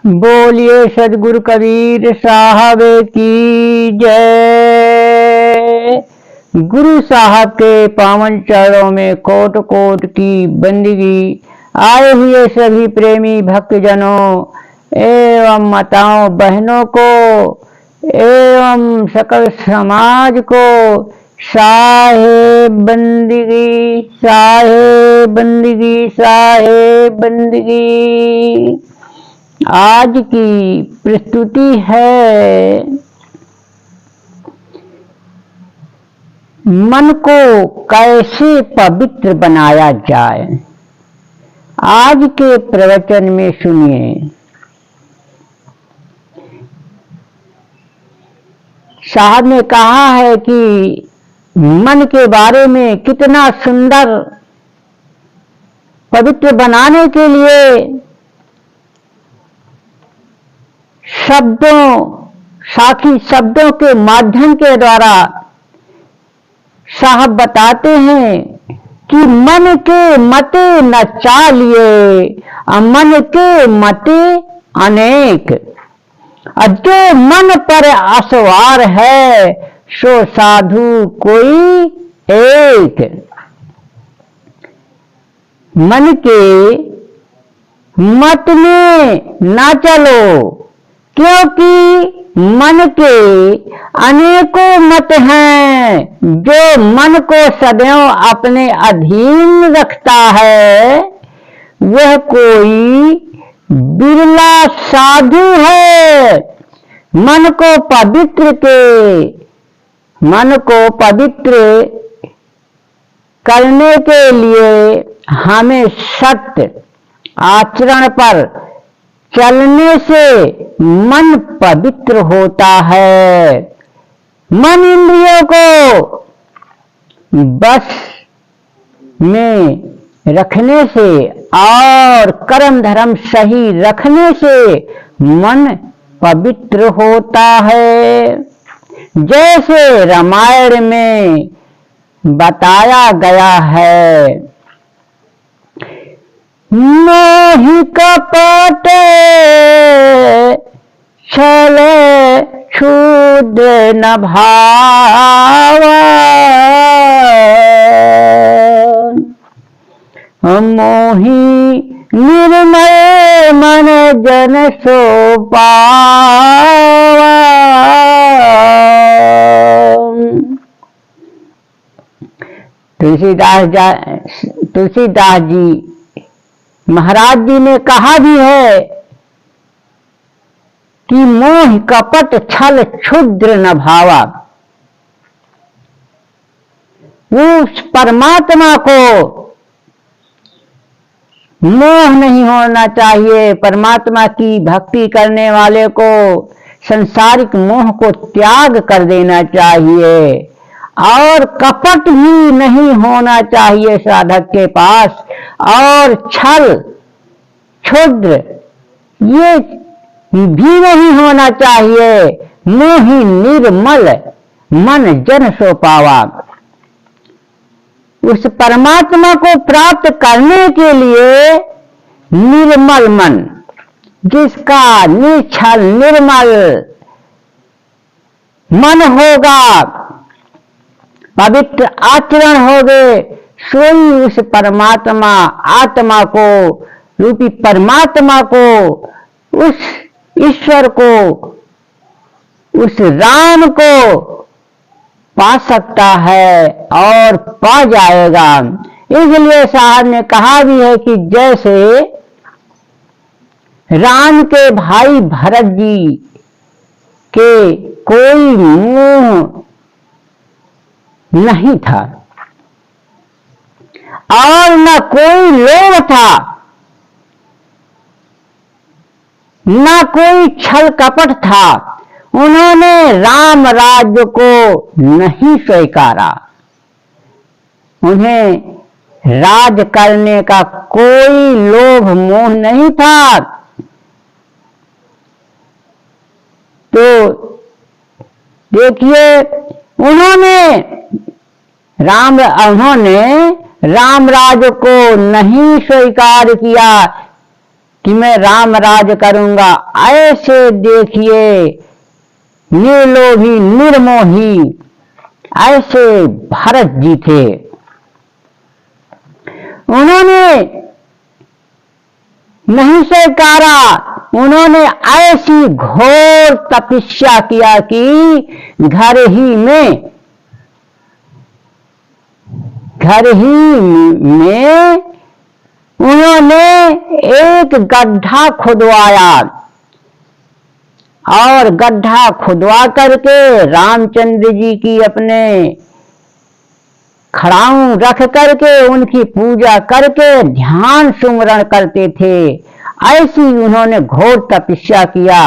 बोलिए सदगुरु कबीर साहब की जय। गुरु साहब के पावन चरणों में कोट कोट की बंदगी। आए हुए सभी प्रेमी भक्तजनों एवं माताओं बहनों को एवं सकल समाज को साहेब बंदगी, साहेब बंदगी, साहेब बंदगी। आज की प्रस्तुति है मन को कैसे पवित्र बनाया जाए। आज के प्रवचन में सुनिए। साहब ने कहा है कि मन के बारे में कितना सुंदर पवित्र बनाने के लिए शब्दों, साखी शब्दों के माध्यम के द्वारा साहब बताते हैं कि मन के मते न चालिए, मन के मते अनेक। जो मन पर असवार है सो साधु कोई एक। मन के मत में ना चलो, क्योंकि मन के अनेकों मत हैं। जो मन को सदैव अपने अधीन रखता है वह कोई बिरला साधु है। मन को पवित्र करने के लिए हमें सत्य आचरण पर चलने से मन पवित्र होता है। मन इंद्रियों को बस में रखने से और कर्म धर्म सही रखने से मन पवित्र होता है। जैसे रामायण में बताया गया है, मोहि कपट छल क्षुद्र न भावा, मोहि निर्मल मन जन सो पावा। तुलसीदास जी महाराज जी ने कहा भी है कि मोह कपट छल क्षुद्र न भावा। उस परमात्मा को मोह नहीं होना चाहिए। परमात्मा की भक्ति करने वाले को संसारिक मोह को त्याग कर देना चाहिए और कपट भी नहीं होना चाहिए साधक के पास, और छल क्षुद्र ये भी नहीं होना चाहिए। मोहि निर्मल मन जन सो पावा। उस परमात्मा को प्राप्त करने के लिए निर्मल मन, जिसका निश्चल निर्मल मन होगा, पवित्र आचरण होगे, सोई उस परमात्मा आत्मा को, रूपी परमात्मा को, उस ईश्वर को, उस राम को पा सकता है और पा जाएगा। इसलिए साहब ने कहा भी है कि जैसे राम के भाई भरत जी के कोई मोह नहीं था और न कोई लोभ था, न कोई छल कपट था, उन्होंने राम राज्य को नहीं स्वीकारा। उन्हें राज करने का कोई लोभ मोह नहीं था। तो देखिए उन्होंने राम राज्य को नहीं स्वीकार किया कि मैं राम राज करूंगा। ऐसे देखिए निर्लोभी निर्मोही ऐसे भरत जी थे। उन्होंने नहीं स्वीकारा, उन्होंने ऐसी घोर तपस्या किया कि घर ही में उन्होंने एक गड्ढा खुदवाया और गड्ढा खुदवा करके रामचंद्र जी की अपने खड़ाऊ रख करके उनकी पूजा करके ध्यान सुमरण करते थे। ऐसी उन्होंने घोर तपस्या किया।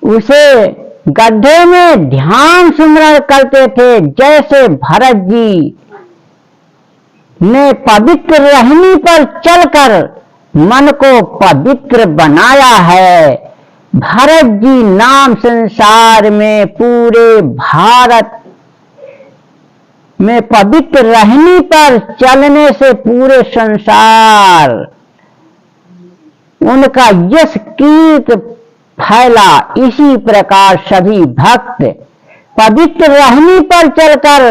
उसे गड्ढे में ध्यान सुमरण करते थे। जैसे भरत जी ने पवित्र रहनी पर चलकर मन को पवित्र बनाया है, भरत जी नाम संसार में पूरे भारत में पवित्र रहनी पर चलने से पूरे संसार उनका यश कीर्त फैला। इसी प्रकार सभी भक्त पवित्र रहनी पर चलकर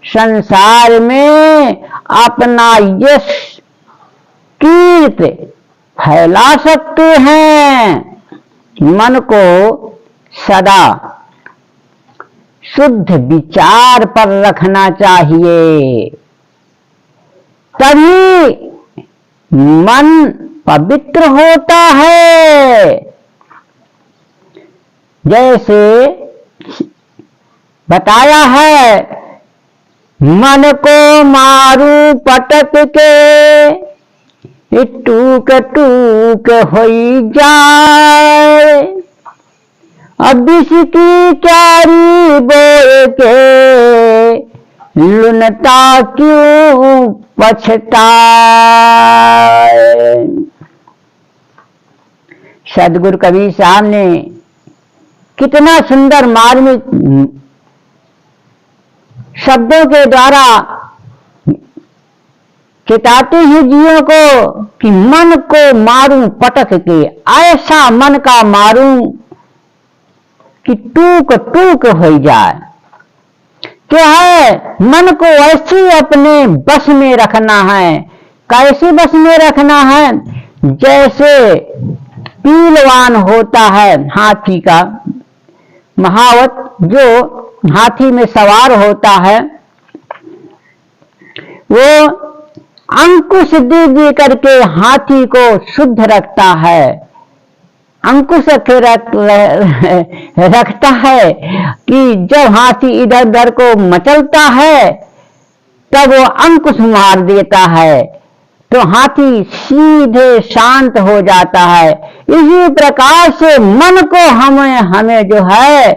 संसार में अपना यश कीर्त फैला सकते हैं। मन को सदा शुद्ध विचार पर रखना चाहिए, तभी मन पवित्र होता है। जैसे बताया है, मन को मारू पटक के टूक टूक होई जाए, अब इसकी क्यारी बोए के लुनता क्यों पछताए। सदगुरु कबीर साहब ने कितना सुंदर मार्मिक शब्दों के द्वारा चेताते हैं जियों को कि मन को मारूं पटक के, ऐसा मन का मारूं कि टूक टूक हो जाए। क्या है, मन को ऐसे अपने बस में रखना है। कैसे बस में रखना है? जैसे पीलवान होता है हाथी का, महावत जो हाथी में सवार होता है, वो अंकुश दे दे करके हाथी को शुद्ध रखता है। अंकुश रखता है कि जब हाथी इधर उधर को मचलता है तब वो अंकुश मार देता है, तो हाथी सीधे शांत हो जाता है। इसी प्रकार से मन को हमें जो है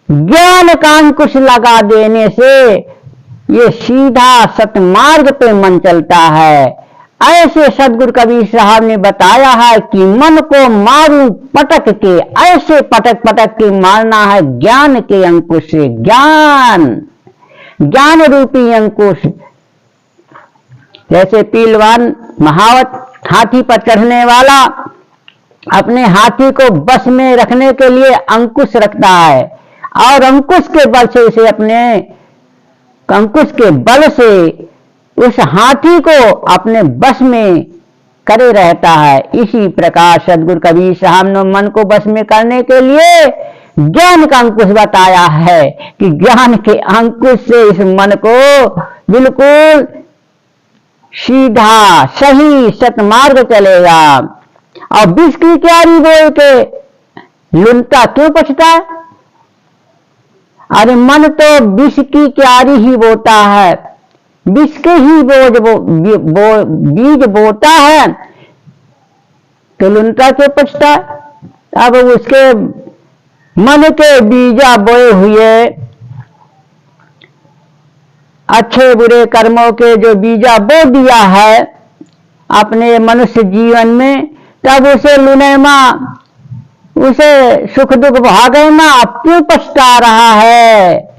ज्ञान का अंकुश लगा देने से ये सीधा सतमार्ग पे मन चलता है। ऐसे सदगुरु कबीर साहब ने बताया है कि मन को मारूं पटक के, ऐसे पटक पटक के मारना है ज्ञान के अंकुश से। ज्ञान रूपी अंकुश। जैसे पीलवान महावत हाथी पर चढ़ने वाला अपने हाथी को बस में रखने के लिए अंकुश रखता है और अंकुश के बल से उसे अपने अंकुश के बल से उस हाथी को अपने बस में करे रहता है। इसी प्रकार सदगुरु कबीर साहब ने मन को बस में करने के लिए ज्ञान का अंकुश बताया है कि ज्ञान के अंकुश से इस मन को बिल्कुल सीधा सही सतमार्ग चलेगा। और विष की क्यारी बोल के लुनता क्यों पछता? अरे मन तो विष की क्यारी ही बोता है, विष के ही बीज बोता है, तो लुनता क्यों पछता? अब उसके मन के बीजा बोए हुए अच्छे बुरे कर्मों के जो बीजा बो दिया है अपने मनुष्य जीवन में, तब उसे लुने मां, उसे सुख दुख भागे मां, अब क्यों पछता रहा है?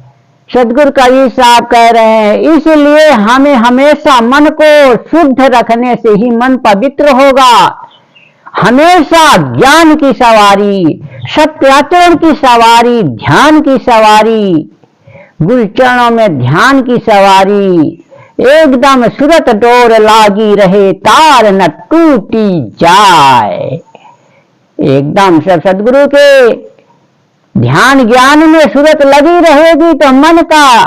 सदगुरु कबीर साहब कह रहे हैं, इसलिए हमें हमेशा मन को शुद्ध रखने से ही मन पवित्र होगा। हमेशा ज्ञान की सवारी, सत्याचरण की सवारी, ध्यान की सवारी, गुरु चरणों में ध्यान की सवारी, एकदम सुरत डोर लागी रहे, तार न टूटी जाए। एकदम सब सदगुरु के ध्यान ज्ञान में सूरत लगी रहेगी तो मन का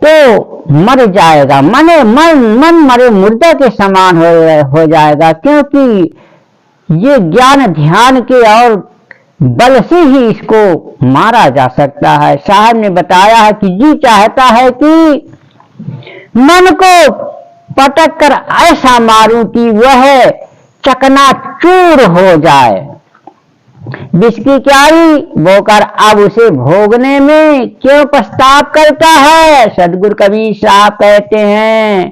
तो मर जाएगा, मन मरे मुर्दा के समान हो जाएगा, क्योंकि ये ज्ञान ध्यान के और बल से ही इसको मारा जा सकता है। साहब ने बताया है कि जी चाहता है कि मन को पटक कर ऐसा मारूं कि वह चकनाचूर हो जाए। विष की क्यारी बोकर अब उसे भोगने में क्यों पछताव करता है? सदगुरु कबीर साहब कहते हैं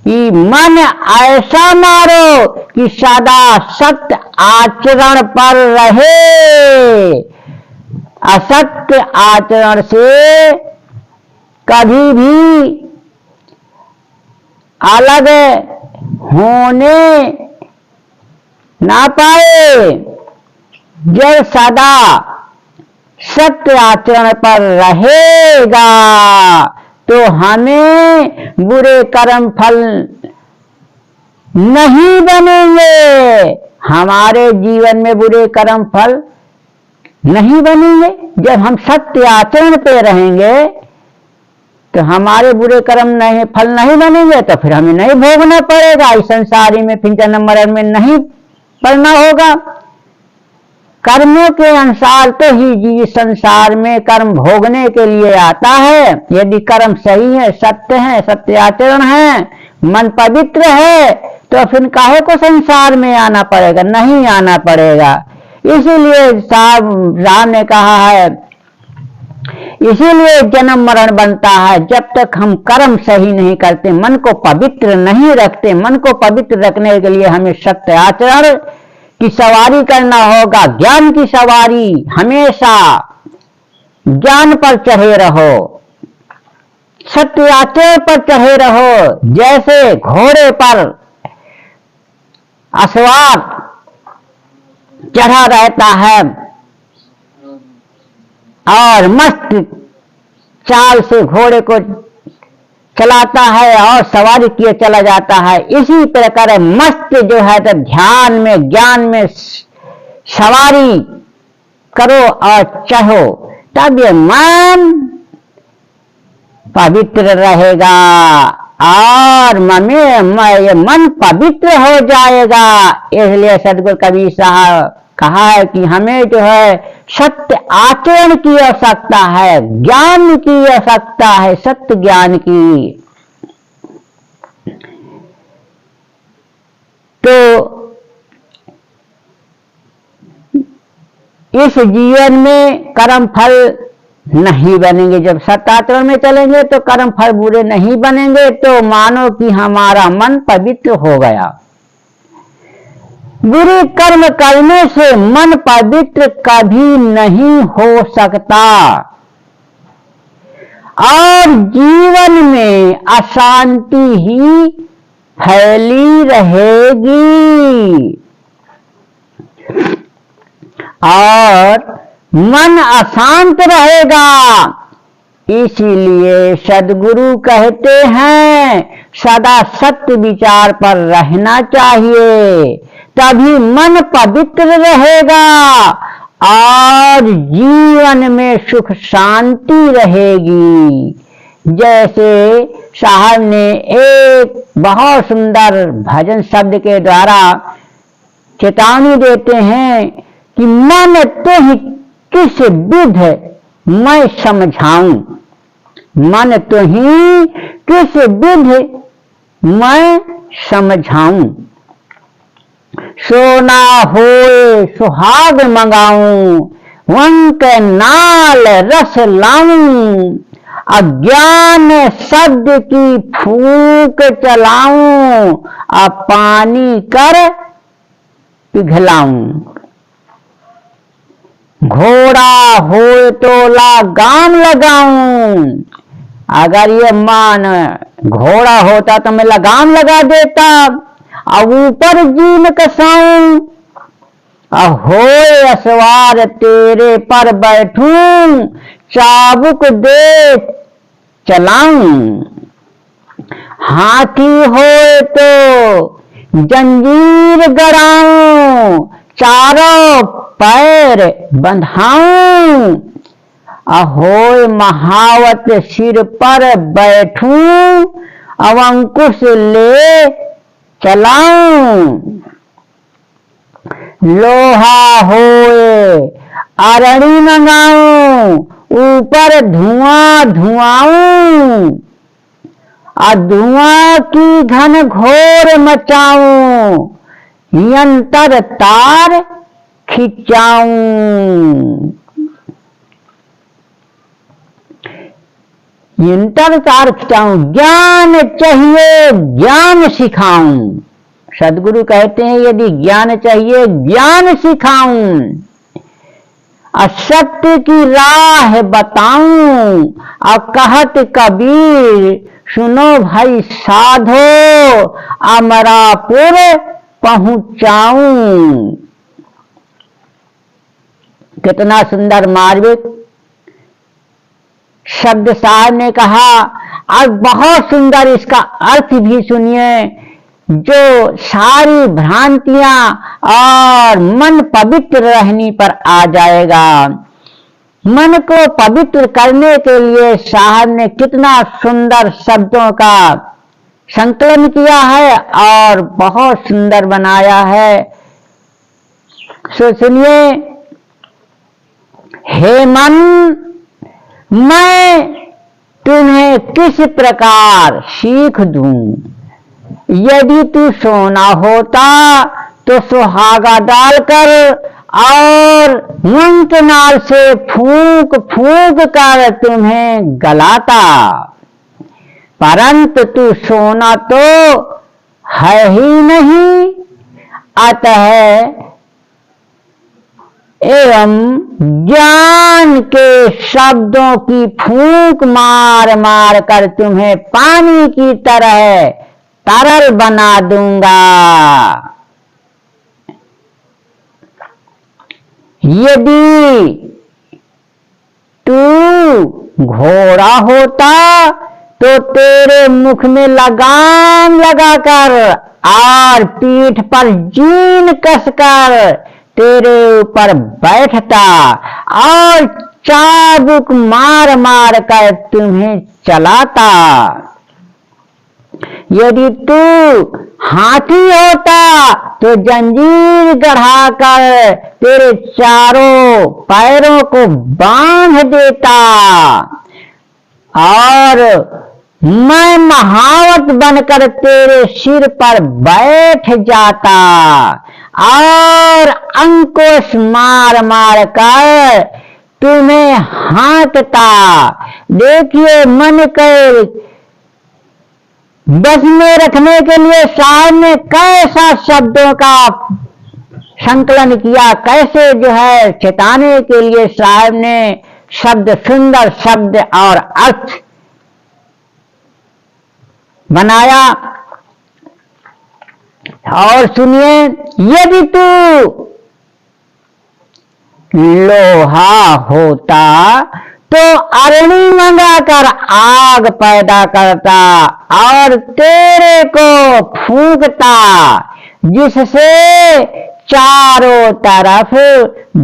कि मन ऐसा मारो कि सदा सत्य आचरण पर रहे। असत्य आचरण से कभी भी अलग होने ना पाए। जब सदा सत्य आचरण पर रहेगा तो हमें बुरे कर्म फल नहीं बनेंगे, हमारे जीवन में बुरे कर्म फल नहीं बनेंगे। जब हम सत्य आचरण पे रहेंगे तो हमारे बुरे कर्म नहीं फल नहीं बनेंगे, तो फिर हमें नहीं भोगना पड़ेगा, इस संसारी में फिर जन्म मरण में नहीं पड़ना होगा। कर्मों के अनुसार तो ही जीव संसार में कर्म भोगने के लिए आता है। यदि कर्म सही है, सत्य है, सत्य आचरण है, मन पवित्र है, तो फिर काहे को संसार में आना पड़ेगा? नहीं आना पड़ेगा। इसीलिए साहब ने कहा है, इसीलिए जन्म मरण बनता है। जब तक हम कर्म सही नहीं करते, मन को पवित्र नहीं रखते, मन को पवित्र रखने के लिए हमें सत्य आचरण की सवारी करना होगा। ज्ञान की सवारी, हमेशा ज्ञान पर चढ़े रहो, सत्य आचरण पर चढ़े रहो। जैसे घोड़े पर अश्वार चढ़ा रहता है और मस्त चाल से घोड़े को चलाता है और सवारी किए चला जाता है, इसी प्रकार मस्त जो है तो ध्यान में ज्ञान में सवारी करो और चढ़ो, तब ये मन पवित्र रहेगा और ये मन पवित्र हो जाएगा। इसलिए सदगुरु कबीर साहब कहा है कि हमें जो है सत्य आचरण की आवश्यकता है, ज्ञान की आवश्यकता है, सत्य ज्ञान की। तो इस जीवन में कर्म फल नहीं बनेंगे। जब सत्य आचरण में चलेंगे तो कर्म फल बुरे नहीं बनेंगे, तो मानो कि हमारा मन पवित्र हो गया। बुरे कर्म करने से मन पवित्र कभी नहीं हो सकता और जीवन में अशांति ही फैली रहेगी और मन अशांत रहेगा। इसीलिए सदगुरु कहते हैं सदा सत्य विचार पर रहना चाहिए, तभी मन पवित्र रहेगा और जीवन में सुख शांति रहेगी। जैसे साहब ने एक बहुत सुंदर भजन शब्द के द्वारा चेतावनी देते हैं कि मन तुहि किस विध मैं समझाऊं, मन तुहि किस विध मैं समझाऊं, सोना होए सुहाग मंगाऊं, वंक नाल रस लाऊं, अज्ञान शब्द की फूंक चलाऊं, अब पानी कर पिघलाऊं। घोड़ा हो तो लगाम लगाऊं। अगर ये मान घोड़ा होता तो मैं लगाम लगा देता, अब ऊपर जीन कसाऊं। होए असवार तेरे पर बैठूं, चाबुक दे चलाऊं। हाथी होए तो जंजीर गड़ाऊं, चारों पैर बंधाऊं। अहोय महावत सिर पर बैठूं, अब अंकुश ले चलाऊं। लोहा होए अरणी मंगाऊं, ऊपर धुआं धुआऊं। धुआं की घन घोर मचाऊं, यंत्र तार खिंचाऊं। यंत्र तार खिंचाऊं। ज्ञान चाहिए ज्ञान सिखाऊं। सदगुरु कहते हैं यदि ज्ञान चाहिए ज्ञान सिखाऊं। असत्य की राह बताऊं। अब कहत कबीर सुनो भाई साधो, अमरापुर पहुंचाऊं। कितना सुंदर मार्मिक शब्द साहब ने कहा। और बहुत सुंदर इसका अर्थ भी सुनिए, जो सारी भ्रांतियां और मन पवित्र रहने पर आ जाएगा। मन को पवित्र करने के लिए साहब ने कितना सुंदर शब्दों का संकलन किया है और बहुत सुंदर बनाया है। सो सुनिए, हे मन, मैं तुम्हें किस प्रकार सीख दूं। यदि तू सोना होता तो सुहागा डालकर और मंत्रनाल से फूंक फूंक कर तुम्हें गलाता, परंतु तू सोना तो है ही नहीं। अतः एवं ज्ञान के शब्दों की फूंक मार मार कर तुम्हें पानी की तरह तरल बना दूंगा। यदि तू घोड़ा होता तो तेरे मुख में लगाम लगाकर और पीठ पर जीन कसकर तेरे ऊपर बैठता और चाबुक मार मार कर तुम्हें चलाता। यदि तू हाथी होता तो जंजीर गढ़ाकर तेरे चारों पैरों को बांध देता और मैं महावत बनकर तेरे सिर पर बैठ जाता और अंकुश मार मार कर तुम्हें हाँकता। देखिए, मन के बस में रखने के लिए साहब ने कैसा शब्दों का संकलन किया, कैसे जो है चेताने के लिए साहब ने शब्द, सुंदर शब्द और अर्थ बनाया। और सुनिए, यदि तू लोहा होता तो अरणी मंगाकर आग पैदा करता और तेरे को फूंकता, जिससे चारों तरफ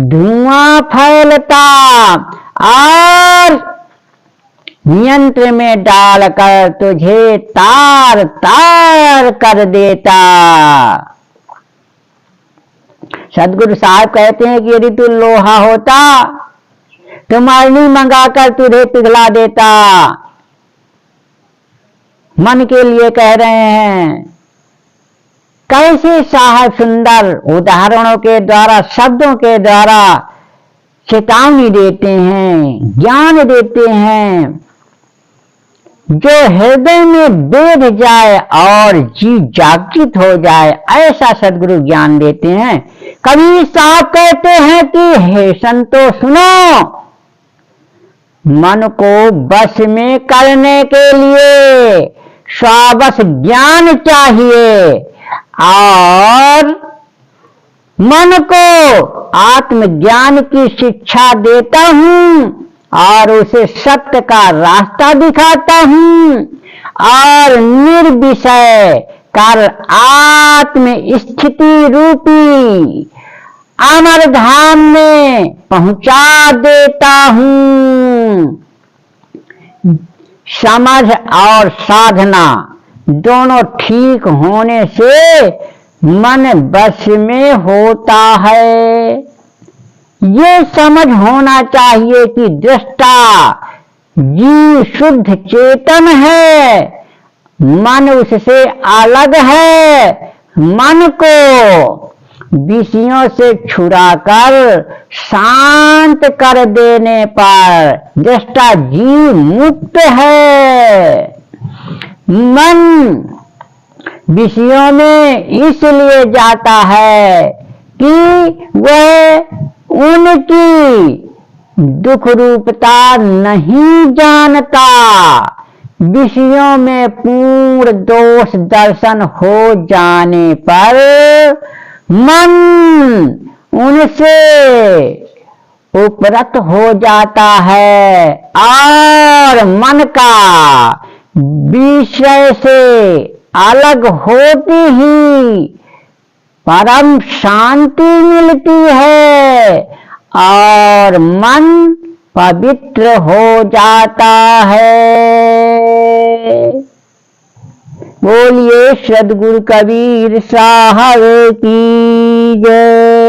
धुआं फैलता और यंत्र में डालकर तुझे तार तार कर देता। सदगुरु साहब कहते हैं कि यदि तू लोहा होता तो अरणी मंगाकर तुझे पिघला देता। मन के लिए कह रहे हैं। कैसे साहब सुंदर उदाहरणों के द्वारा, शब्दों के द्वारा चेतावनी देते हैं, ज्ञान देते हैं। जो हृदय में बैठ जाए और जी जागृत हो जाए, ऐसा सदगुरु ज्ञान देते हैं। कबीर साहब कहते हैं कि हे संतो सुनो, मन को बस में करने के लिए स्वावश ज्ञान चाहिए और मन को आत्मज्ञान की शिक्षा देता हूं और उसे सत्य का रास्ता दिखाता हूं और निर्विषय कर आत्म स्थिति रूपी अमर धाम में पहुंचा देता हूं। समझ और साधना दोनों ठीक होने से मन बस में होता है। ये समझ होना चाहिए कि दृष्टा जीव शुद्ध चेतन है, मन उससे अलग है। मन को विषयों से छुड़ाकर शांत कर देने पर दृष्टा जीव मुक्त है। मन विषयों में इसलिए जाता है कि वह उनकी दुख रूपता नहीं जानता। विषयों में पूर्ण दोष दर्शन हो जाने पर मन उनसे उपरत हो जाता है और मन का विषय से अलग होती ही परम शांति मिलती है और मन पवित्र हो जाता है। बोलिए सद्गुरु कबीर साहब की जय।